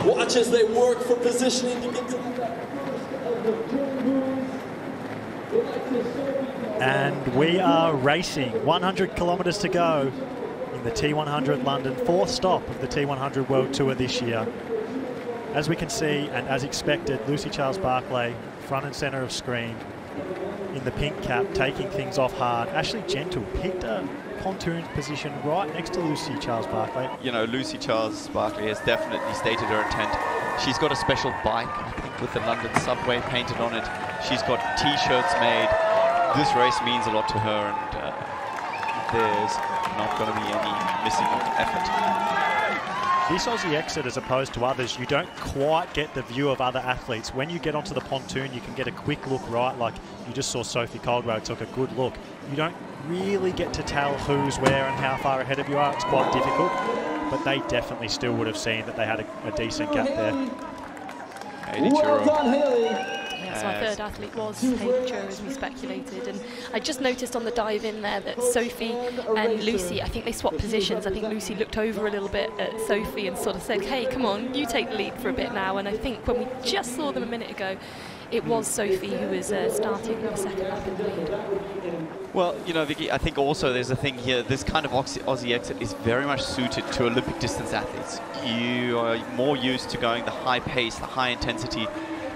Watch as they work for positioning to get to the back. And we are racing 100 kilometres to go in the T100 London, fourth stop of the T100 World Tour this year. As we can see, and as expected, Lucy Charles-Barclay, front and centre of screen, in the pink cap, taking things off hard. Ashley Gentle picked a pontoon position right next to Lucy Charles-Barclay. You know, Lucy Charles-Barclay has definitely stated her intent. She's got a special bike, I think, with the London subway painted on it. She's got T-shirts made. This race means a lot to her, and there's not going to be any missing effort. This Aussie exit, as opposed to others, you don't quite get the view of other athletes. When you get onto the pontoon, you can get a quick look right, like you just saw Sophie Caldwell took a good look. You don't really get to tell who's where and how far ahead of you are. It's quite difficult, but they definitely still would have seen that they had a decent gap there. Well done, Haley. Yes, our third athlete was Haley Chur, as we speculated, and I just noticed on the dive in there that Sophie and Lucy, I think they swapped positions. I think Lucy looked over a little bit at Sophie and sort of said, hey, come on, you take the lead for a bit now. And I think when we just saw them a minute ago, it was Sophie who was starting the second lap in the lead. Well, you know, Vicky, I think also there's a thing here, this kind of Aussie exit is very much suited to Olympic distance athletes. You are more used to going the high pace, the high intensity,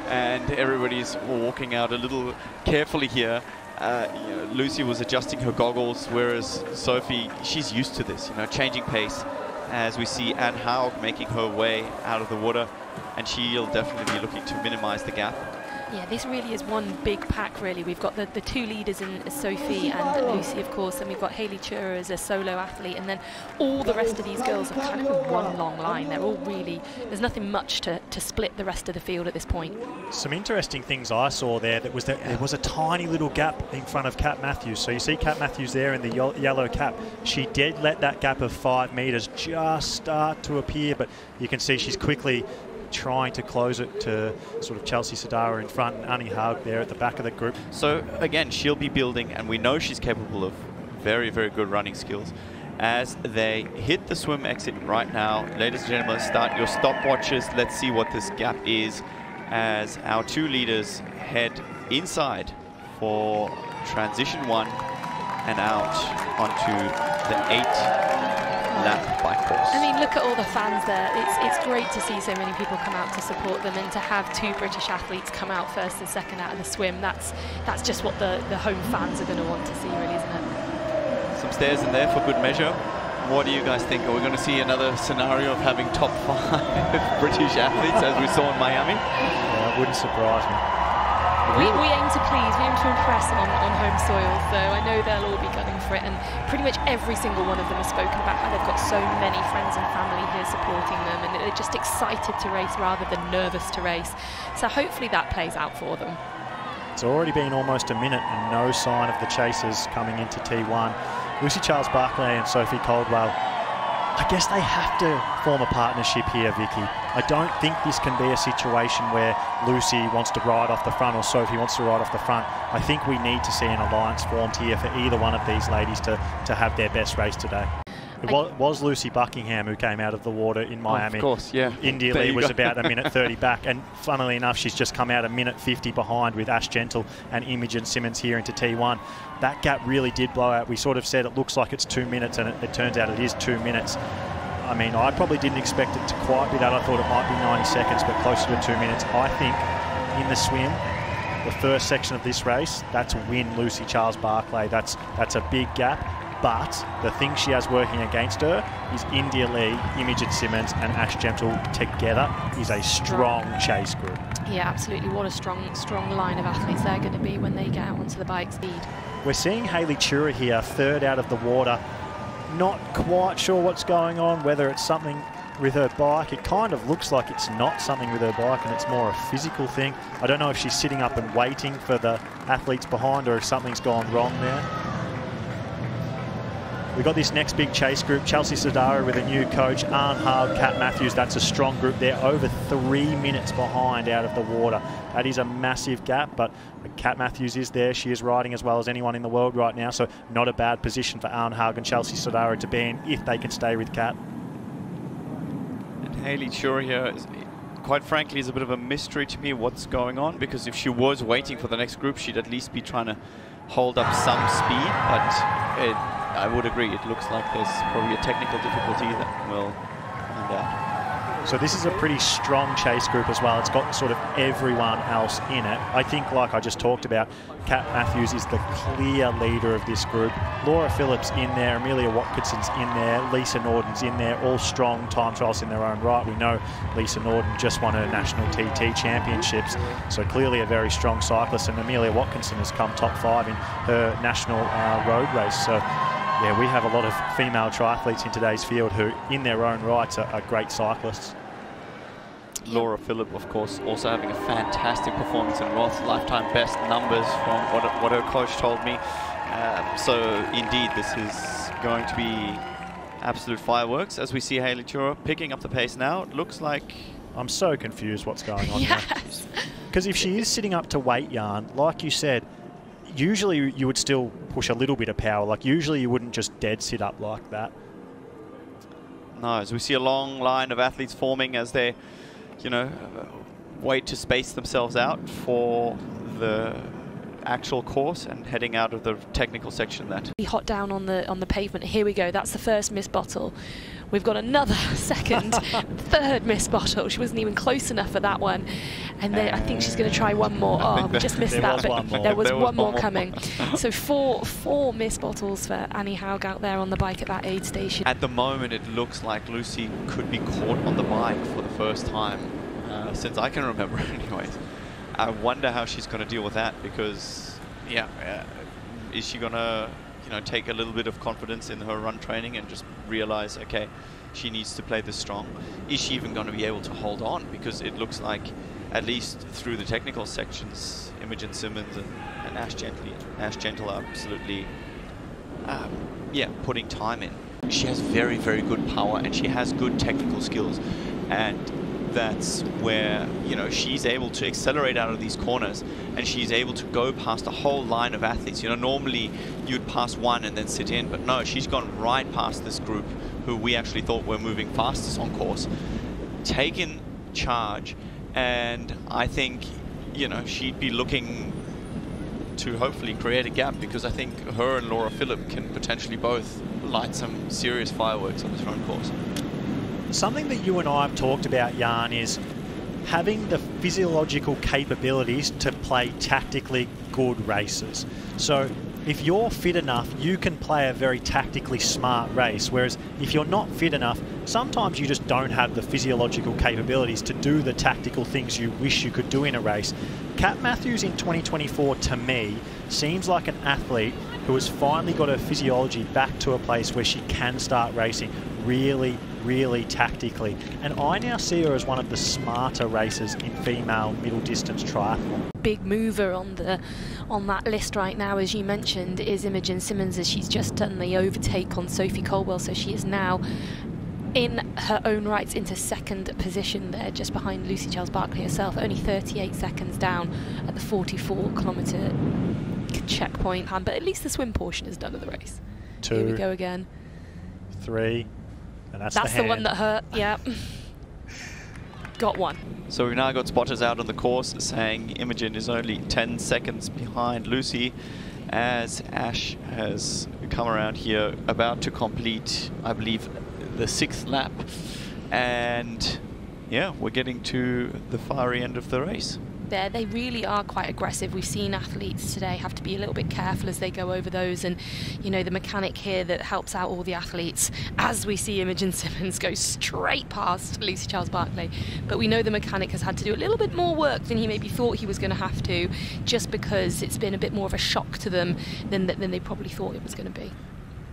and everybody's walking out a little carefully here. You know, Lucy was adjusting her goggles, whereas Sophie, she's used to this, you know, changing pace. As we see Anne Haug making her way out of the water, and she'll definitely be looking to minimize the gap. Yeah, this really is one big pack, really. We've got the two leaders in Sophie and Lucy, of course, and we've got Haley Chur as a solo athlete, and then all the rest of these girls are kind of in one long line. They're all really, there's nothing much to split the rest of the field at this point. Some interesting things I saw there, there was a tiny little gap in front of Kat Matthews. So you see Kat Matthews there in the yellow cap. She did let that gap of 5 metres just start to appear, but you can see she's quickly trying to close it to sort of Chelsea Sadara in front and Annie Haug there at the back of the group. So again, she'll be building, and we know she's capable of very, very good running skills. As they hit the swim exit right now, ladies and gentlemen, start your stopwatches. Let's see what this gap is as our two leaders head inside for transition 1 and out onto the 8-lap bike course. I mean, look at all the fans there. It's great to see so many people come out to support them, and to have two British athletes come out first and second out of the swim. That's just what the home fans are going to want to see, really, isn't it? Some stairs in there for good measure. What do you guys think? Are we going to see another scenario of having top 5 British athletes as we saw in Miami? Yeah, it wouldn't surprise me. We aim to please, we aim to impress them on home soil, so I know they'll all be gunning for it, and pretty much every single one of them has spoken about how they've got so many friends and family here supporting them, and they're just excited to race rather than nervous to race. So hopefully that plays out for them. It's already been almost a minute and no sign of the chasers coming into T1. Lucy Charles-Barclay and Sophie Caldwell, I guess they have to form a partnership here, Vicky. I don't think this can be a situation where Lucy wants to ride off the front or Sophie wants to ride off the front. I think we need to see an alliance formed here for either one of these ladies to have their best race today. It was Lucy Buckingham who came out of the water in Miami. Of course, yeah. India Lee was about a minute 30 back, and funnily enough, she's just come out a minute 50 behind with Ash Gentle and Imogen Simmons here into T1. That gap really did blow out. We sort of said it looks like it's 2 minutes, and it turns out it is 2 minutes. I mean, I probably didn't expect it to quite be that. I thought it might be 90 seconds, but closer to 2 minutes. I think in the swim, the first section of this race, that's win Lucy Charles-Barclay. That's a big gap. But the thing she has working against her is India Lee, Imogen Simmons and Ash Gentle together is a strong chase group. Yeah, absolutely. What a strong line of athletes they're going to be when they get out onto the bike speed. We're seeing Haley Chur here, third out of the water. Not quite sure what's going on, whether it's something with her bike. It kind of looks like it's not something with her bike and it's more a physical thing. I don't know if she's sitting up and waiting for the athletes behind or if something's gone wrong there. We've got this next big chase group, Chelsea Sadara with a new coach, Anne Haug, Kat Matthews. That's a strong group. They're over 3 minutes behind out of the water. That is a massive gap, but Kat Matthews is there. She is riding as well as anyone in the world right now, so not a bad position for Anne Haug and Chelsea Sadara to be in if they can stay with Kat. And Haley Chur here quite frankly, is a bit of a mystery to me what's going on, because if she was waiting for the next group, she'd at least be trying to hold up some speed, but I would agree, it looks like there's probably a technical difficulty that we'll find out. So this is a pretty strong chase group as well. It's got sort of everyone else in it. I think, like I just talked about, Kat Matthews is the clear leader of this group. Laura Phillips in there, Amelia Watkinson's in there, Lisa Norden's in there, all strong time trials in their own right. We know Lisa Norden just won her national TT championships, so clearly a very strong cyclist, and Amelia Watkinson has come top 5 in her national road race. So yeah, we have a lot of female triathletes in today's field who, in their own rights, are great cyclists. Laura Phillip, of course, also having a fantastic performance in Roth, lifetime best numbers from what her coach told me. So indeed, this is going to be absolute fireworks as we see Hayley Tura picking up the pace now. It looks like... I'm so confused what's going on yes. here. Because if she is sitting up to weight, Jan, like you said, usually you would still push a little bit of power. Like usually you wouldn't just dead sit up like that. No, as we see a long line of athletes forming as they, you know, wait to space themselves out for the actual course and heading out of the technical section. That hot down on the pavement. Here we go. That's the first missed bottle. We've got another second, third missed bottle. She wasn't even close enough for that one. And then I think she's going to try one more. Oh, we just missed that. But there was one more coming. So four missed bottles for Annie Haug out there on the bike at that aid station. At the moment, it looks like Lucy could be caught on the bike for the first time since I can remember anyways. I wonder how she's going to deal with that, because, yeah, is she going to, you know, take a little bit of confidence in her run training and just realize, okay, she needs to play this strong? Is she even going to be able to hold on? Because it looks like, at least through the technical sections, Imogen Simmons and Ash Gentle are absolutely, yeah, putting time in. She has very, very good power and she has good technical skills. And that's where, you know, she's able to accelerate out of these corners and she's able to go past a whole line of athletes. You know, normally you'd pass one and then sit in, but no, she's gone right past this group who we actually thought were moving fastest on course, taken charge, and I think, you know, she'd be looking to hopefully create a gap, because I think her and Laura Phillip can potentially both light some serious fireworks on this run course. Something that you and I have talked about, Jan, is having the physiological capabilities to play tactically good races. So if you're fit enough, you can play a very tactically smart race, whereas if you're not fit enough, sometimes you just don't have the physiological capabilities to do the tactical things you wish you could do in a race. Kat Matthews in 2024, to me, seems like an athlete who has finally got her physiology back to a place where she can start racing really, really tactically. And I now see her as one of the smarter racers in female middle distance triathlon. Big mover on that list right now, as you mentioned, is Imogen Simmons, as she's just done the overtake on Sophie Coldwell. So she is now in her own rights into second position there, just behind Lucy Charles-Barclay herself, only 38 seconds down at the 44-kilometre checkpoint. But at least the swim portion is done of the race. 2, here we go again. 3, and that's the one that hurt, yeah. Got one. So we've now got spotters out on the course saying Imogen is only 10 seconds behind Lucy, as Ash has come around here, about to complete, I believe, the 6th lap. And yeah, we're getting to the fiery end of the race. They really are quite aggressive. We've seen athletes today have to be a little bit careful as they go over those, and you know, the mechanic here that helps out all the athletes, as we see Imogen Simmons go straight past Lucy Charles-Barclay, but we know the mechanic has had to do a little bit more work than he maybe thought he was going to have to, just because it's been a bit more of a shock to them than they probably thought it was going to be.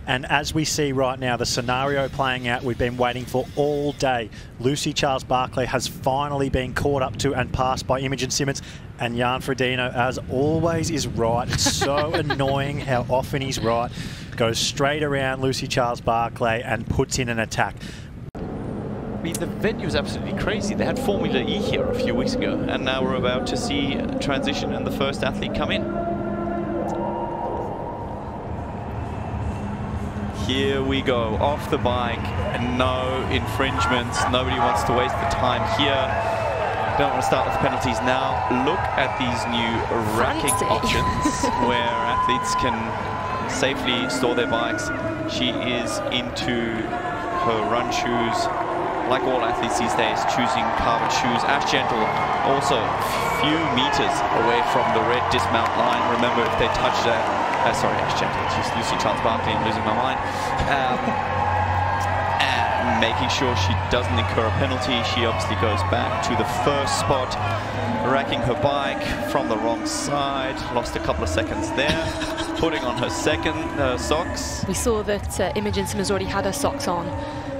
And as we see right now, the scenario playing out we've been waiting for all day. Lucy Charles-Barclay has finally been caught up to and passed by Imogen Simmons. And Jan Frodeno, as always, is right. It's so annoying how often he's right. Goes straight around Lucy Charles-Barclay and puts in an attack. I mean, the venue is absolutely crazy. They had Formula E here a few weeks ago, and now we're about to see a transition and the first athlete come in. Here we go, off the bike, and no infringements. Nobody wants to waste the time here. Don't want to start with penalties now. Look at these new racking options where athletes can safely store their bikes. She is into her run shoes, like all athletes these days, choosing carbon shoes. Ash Gentle also a few meters away from the red dismount line. Remember, if they touch that, sorry, Ash Gentle, it's just Lucy Charles-Barclay, I'm losing my mind. And making sure she doesn't incur a penalty. She obviously goes back to the first spot, racking her bike from the wrong side. Lost a couple of seconds there. Putting on her second socks. We saw that Imogen Simmons already had her socks on,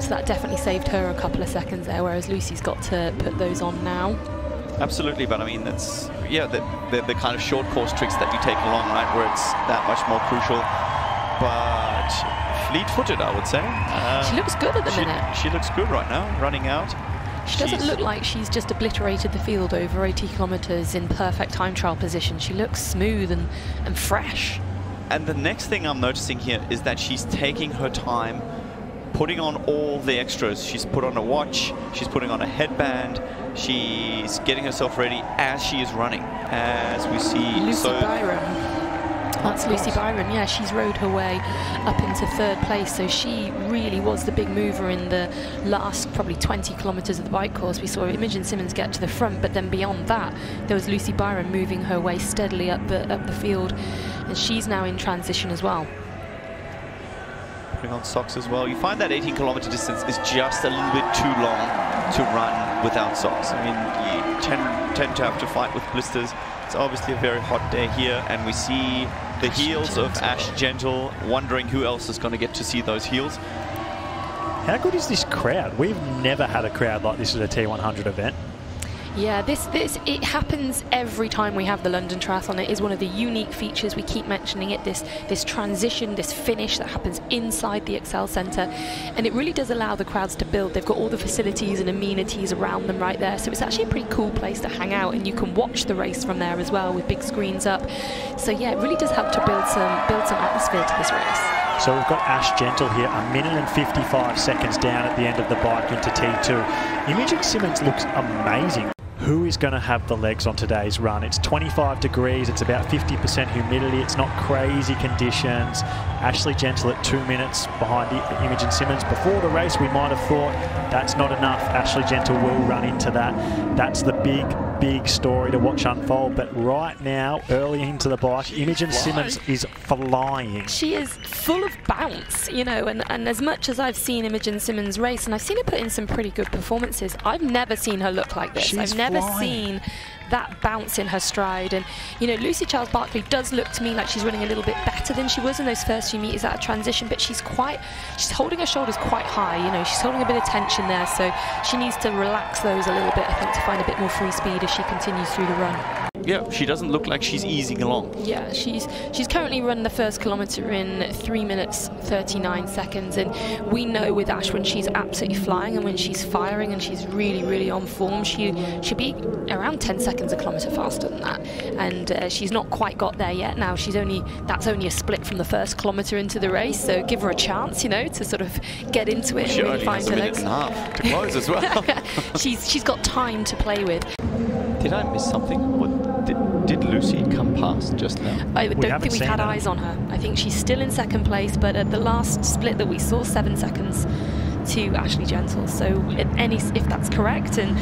so that definitely saved her a couple of seconds there, whereas Lucy's got to put those on now. Absolutely, but I mean, that's, yeah, the kind of short course tricks that you take along, right, where it's that much more crucial. But fleet-footed, I would say. She looks good at the minute. She looks good right now, running out. She doesn't look like she's just obliterated the field over 80 kilometers in perfect time trial position. She looks smooth and fresh. And the next thing I'm noticing here is that she's taking her time, putting on all the extras. She's put on a watch, she's putting on a headband, she's getting herself ready as she is running, as we see. Lucy Byron. That's Lucy Byron, yeah, she's rode her way up into third place, so she really was the big mover in the last probably 20 kilometres of the bike course. We saw Imogen Simmons get to the front, but then beyond that, there was Lucy Byron moving her way steadily up the field, and she's now in transition as well. Putting on socks as well. You find that 18-kilometre distance is just a little bit too long to run without socks. I mean, you tend to have to fight with blisters. It's obviously a very hot day here, and we see the heels of Ash Gentle, wondering who else is going to get to see those heels. How good is this crowd? We've never had a crowd like this at a T100 event. Yeah, it happens every time we have the London Triathlon. It is one of the unique features. We keep mentioning it, this transition, this finish that happens inside the Excel Centre, and it really does allow the crowds to build. They've got all the facilities and amenities around them right there, so it's actually a pretty cool place to hang out, and you can watch the race from there as well with big screens up. So yeah, it really does help to build some atmosphere to this race. So we've got Ash Gentle here, 1 minute and 55 seconds down at the end of the bike into T2. Imogen Simmons looks amazing. Who is going to have the legs on today's run? It's 25 degrees, it's about 50% humidity, it's not crazy conditions. Ashley Gentle at 2 minutes behind Imogen Simmons. Before the race, we might have thought that's not enough. Ashley Gentle will run into that. That's the big story to watch unfold. But right now, early into the bike, Imogen Simmons is flying. She is full of bounce, you know, and as much as I've seen Imogen Simmons race, and I've seen her put in some pretty good performances, I've never seen her look like this. I've never seen that bounce in her stride. And you know, Lucy Charles-Barclay does look to me like she's running a little bit better than she was in those first few meters out of transition, but she's holding her shoulders quite high, you know, she's holding a bit of tension there, so she needs to relax those a little bit, I think, to find a bit more free speed as she continues through the run. Yeah, she doesn't look like she's easing along. Yeah, she's currently run the first kilometre in 3 minutes 39 seconds, and we know with Ash, when she's absolutely flying and when she's firing and she's really on form, she'll be around 10 seconds a kilometre faster than that, and she's not quite got there yet. Now that's only a split from the first kilometre into the race, so give her a chance, you know, to sort of get into it and really find her legs. She only has a minute and a half to close as well. she's got time to play with. Did I miss something? Did Lucy come past just now? I don't think we've had eyes on her. I think she's still in second place, but at the last split that we saw, 7 seconds to Ashley Gentle. So if that's correct, and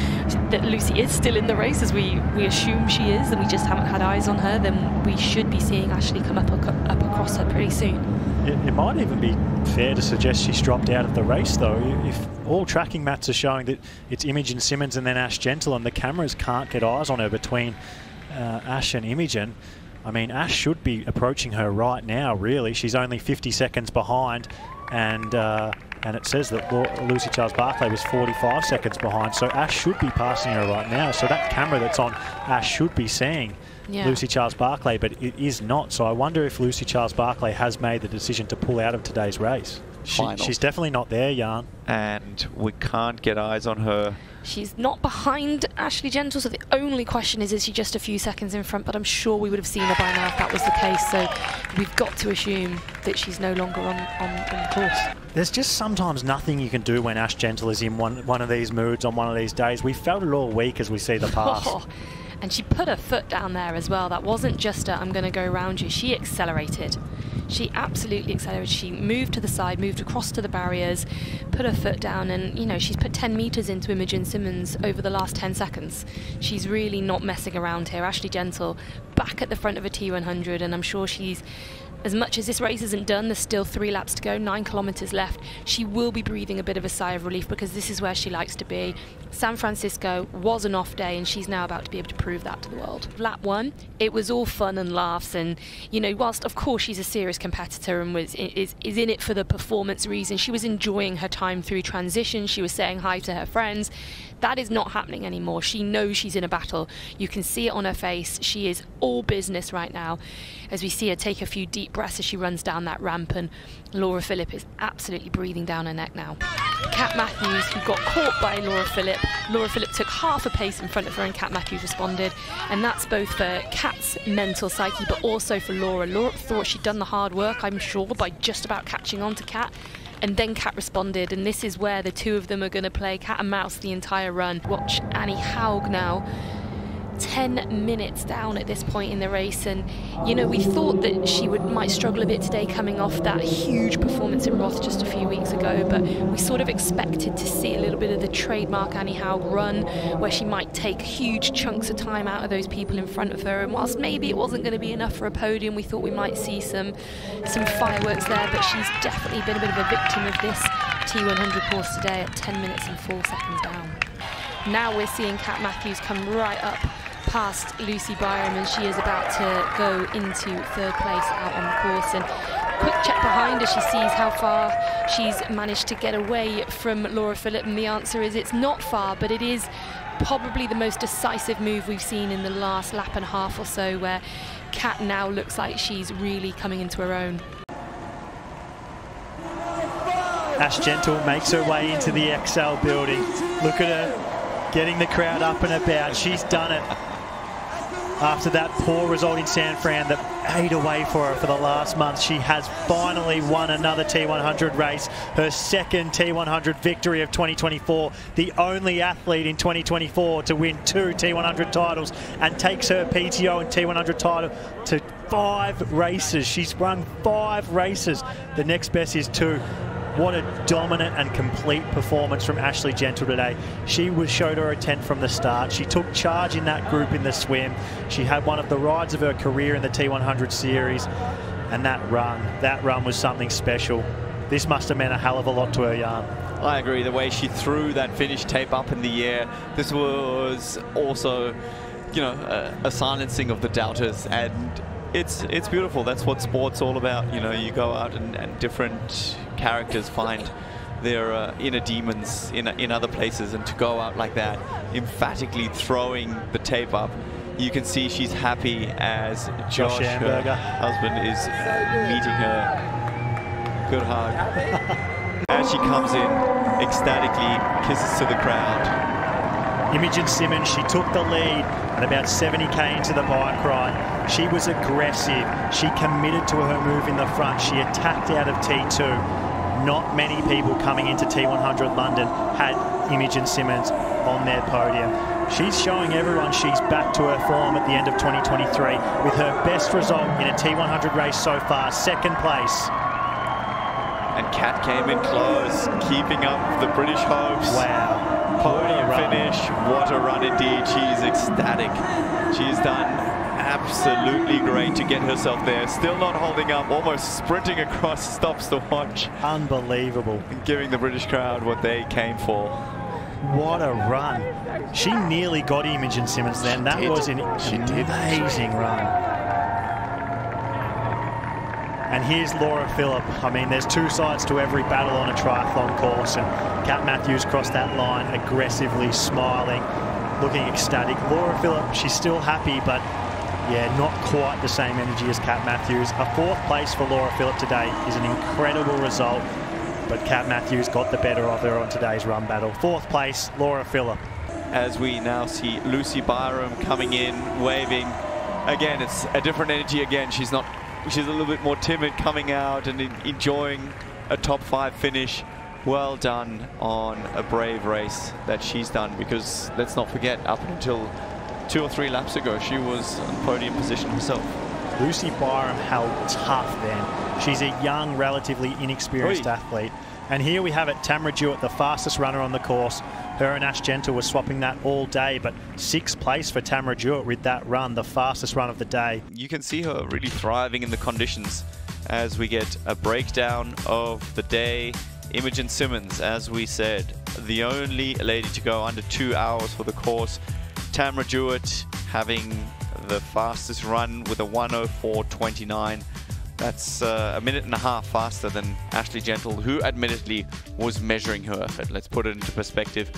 that Lucy is still in the race, as we assume she is, and we just haven't had eyes on her, then we should be seeing Ashley come up across her pretty soon. It might even be fair to suggest she's dropped out of the race, though. If all tracking mats are showing that it's Imogen Simmons and then Ash Gentle, and the cameras can't get eyes on her between Ash and Imogen, I mean, Ash should be approaching her right now, really. She's only 50 seconds behind, and it says that Lucy Charles-Barclay was 45 seconds behind, so Ash should be passing her right now. So that camera that's on Ash should be seeing Lucy Charles-Barclay, but it is not. So I wonder if Lucy Charles-Barclay has made the decision to pull out of today's race. She's definitely not there, Jan. And we can't get eyes on her. She's not behind Ashley Gentle, so the only question is she just a few seconds in front? But I'm sure we would have seen her by now if that was the case. So we've got to assume that she's no longer on the course. There's just sometimes nothing you can do when Ash Gentle is in one of these moods on one of these days. We felt it all week as we see the pass. Oh, and she put her foot down there as well. That wasn't just a, I'm going to go around you. She accelerated. She absolutely accelerated. She moved to the side, moved across to the barriers, put her foot down, and, you know, she's put 10 metres into Imogen Simmons over the last 10 seconds. She's really not messing around here. Ashley Gentle back at the front of a T100, and I'm sure she's, as much as this race isn't done, there's still 3 laps to go, 9 kilometres left. She will be breathing a bit of a sigh of relief because this is where she likes to be. San Francisco was an off day, and she's now about to be able to prove that to the world. Lap 1, it was all fun and laughs, and, you know, whilst of course she's a serious competitor and is in it for the performance reason, she was enjoying her time through transition. She was saying hi to her friends. That is not happening anymore. She knows she's in a battle. You can see it on her face. She is all business right now, as we see her take a few deep breaths as she runs down that ramp, and Laura Philipp is absolutely breathing down her neck now. Kat Matthews, who got caught by Laura Philipp. Laura Philipp took half a pace in front of her, and Kat Matthews responded, and that's both for Kat's mental psyche but also for Laura. Laura thought she'd done the hard work, I'm sure, by just about catching on to Kat. And then Kat responded, and this is where the two of them are going to play cat and mouse the entire run. Watch Annie Haug now, 10 minutes down at this point in the race, and, you know, we thought that she might struggle a bit today coming off that huge performance in Roth just a few weeks ago, but we sort of expected to see a little bit of the trademark Annie Haug run, where she might take huge chunks of time out of those people in front of her, and whilst maybe it wasn't going to be enough for a podium, we thought we might see some fireworks there, but she's definitely been a bit of a victim of this T100 course today at 10 minutes and 4 seconds down. Now we're seeing Kat Matthews come right up past Lucy Byram, and she is about to go into 3rd place out on the course. And quick check behind her, she sees how far she's managed to get away from Laura Philipp, and the answer is it's not far, but it is probably the most decisive move we've seen in the last lap and a half or so, where Kat now looks like she's really coming into her own. Ash Gentle makes her way into the XL building. Look at her getting the crowd up and about. She's done it. After that poor result in San Fran that ate away for her for the last month, she has finally won another T100 race, her second T100 victory of 2024, the only athlete in 2024 to win 2 T100 titles, and takes her PTO and T100 title to 5 races. She's run 5 races. The next best is 2. What a dominant and complete performance from Ashley Gentle today. She showed her intent from the start. She took charge in that group in the swim. She had one of the rides of her career in the T100 series. And that run was something special. This must have meant a hell of a lot to her yarn. I agree. The way she threw that finish tape up in the air, this was also, you know, a silencing of the doubters, and it's beautiful. That's what sport's all about. You know, you go out and different characters find their inner demons in other places, and to go out like that, emphatically throwing the tape up, you can see she's happy as Josh, her husband, is meeting her. Good hug. As she comes in, ecstatically kisses to the crowd. Imogen Simmons, she took the lead at about 70k into the bike ride. She was aggressive. She committed to her move in the front. She attacked out of T2. Not many people coming into T100 London had Imogen Simmons on their podium. She's showing everyone she's back to her form at the end of 2023 with her best result in a T100 race so far, 2nd place. And Kat came in close, keeping up the British hopes. Wow. Podium finish. What a run indeed. She's ecstatic. She's done absolutely great to get herself there. Still not holding up, almost sprinting across stops to watch. Unbelievable. And giving the British crowd what they came for. What a run. She nearly got Imogen Simmons then. That was an amazing run. And here's Laura Philipp. I mean, there's 2 sides to every battle on a triathlon course, and Kat Matthews crossed that line aggressively, smiling, looking ecstatic. Laura Philipp, she's still happy, but yeah, not quite the same energy as Kat Matthews. A 4th place for Laura Philipp today is an incredible result, but Kat Matthews got the better of her on today's run battle. 4th place, Laura Philipp. As we now see Lucy Byram coming in, waving. Again, it's a different energy again. She's a little bit more timid coming out and enjoying a top 5 finish. Well done on a brave race that she's done, because let's not forget, up until 2 or 3 laps ago, she was on podium position herself. Lucy Byram held tough then. She's a young, relatively inexperienced athlete. And here we have it, Tamara Jewett, the fastest runner on the course. Her and Ash Gentle were swapping that all day, but 6th place for Tamara Jewett with that run, the fastest run of the day. You can see her really thriving in the conditions as we get a breakdown of the day. Imogen Simmons, as we said, the only lady to go under 2 hours for the course. Tamara Jewett having the fastest run with a 1:04.29. That's a minute and a half faster than Ashley Gentle, who admittedly was measuring her effort. Let's put it into perspective.